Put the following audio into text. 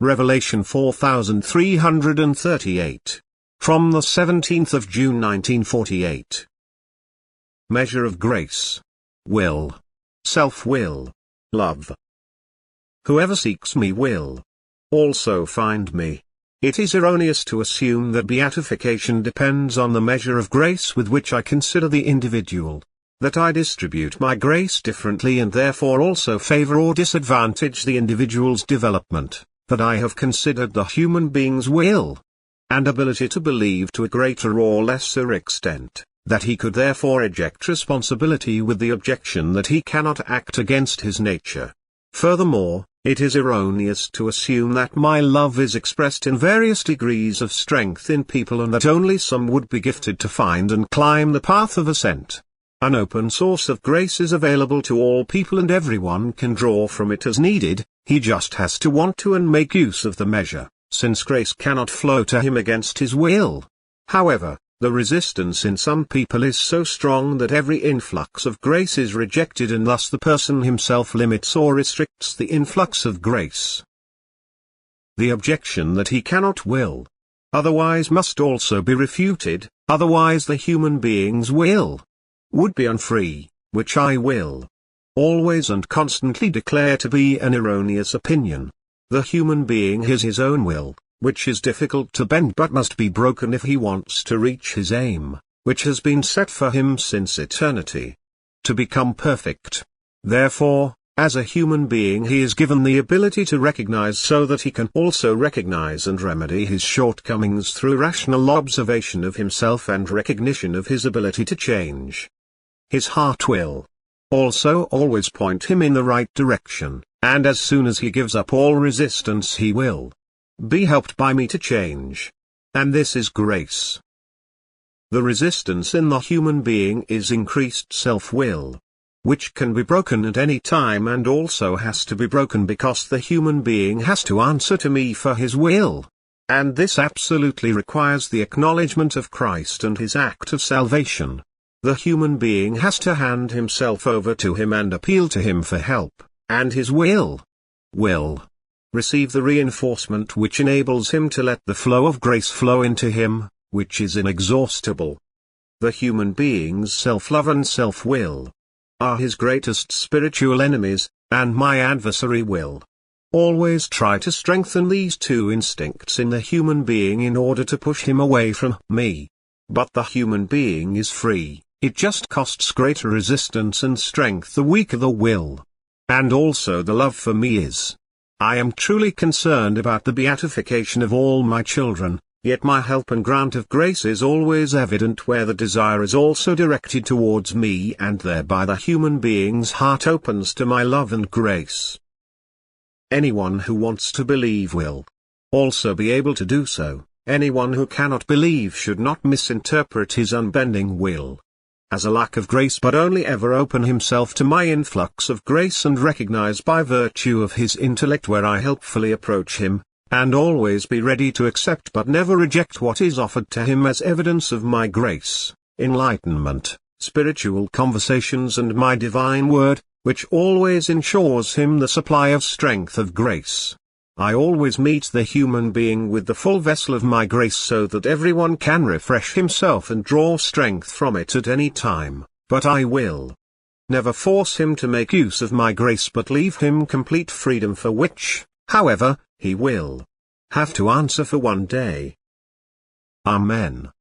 Revelation 4338. From the 17th of June 1948. Measure of grace. Will. Self-will. Love. Whoever seeks me will also find me. It is erroneous to assume that beatification depends on the measure of grace with which I consider the individual. That I distribute my grace differently and therefore also favor or disadvantage the individual's development. That I have considered the human being's will and ability to believe to a greater or lesser extent, that he could therefore eject responsibility with the objection that he cannot act against his nature. Furthermore, it is erroneous to assume that my love is expressed in various degrees of strength in people and that only some would be gifted to find and climb the path of ascent. An open source of grace is available to all people and everyone can draw from it as needed. He just has to want to and make use of the measure, since grace cannot flow to him against his will. However, the resistance in some people is so strong that every influx of grace is rejected and thus the person himself limits or restricts the influx of grace. The objection that he cannot will otherwise must also be refuted, otherwise the human being's will would be unfree, which I will always and constantly declare to be an erroneous opinion. The human being has his own will, which is difficult to bend but must be broken if he wants to reach his aim, which has been set for him since eternity: to become perfect. Therefore, as a human being he is given the ability to recognize so that he can also recognize and remedy his shortcomings through rational observation of himself and recognition of his ability to change. His heart will also always point him in the right direction, and as soon as he gives up all resistance he will be helped by me to change. And this is grace. The resistance in the human being is increased self-will, which can be broken at any time and also has to be broken because the human being has to answer to me for his will. And this absolutely requires the acknowledgement of Christ and his act of salvation. The human being has to hand himself over to him and appeal to him for help, and his will receive the reinforcement which enables him to let the flow of grace flow into him, which is inexhaustible. The human being's self-love and self-will are his greatest spiritual enemies, and my adversary will always try to strengthen these two instincts in the human being in order to push him away from me. But the human being is free. It just costs greater resistance and strength the weaker the will. And also the love for me is. I am truly concerned about the beatification of all my children, yet my help and grant of grace is always evident where the desire is also directed towards me, and thereby the human being's heart opens to my love and grace. Anyone who wants to believe will also be able to do so. Anyone who cannot believe should not misinterpret his unbending will as a lack of grace, but only ever open himself to my influx of grace and recognize by virtue of his intellect where I helpfully approach him, and always be ready to accept but never reject what is offered to him as evidence of my grace, enlightenment, spiritual conversations and my divine word, which always ensures him the supply of strength of grace. I always meet the human being with the full vessel of my grace so that everyone can refresh himself and draw strength from it at any time, but I will never force him to make use of my grace but leave him complete freedom, for which, however, he will have to answer for one day. Amen.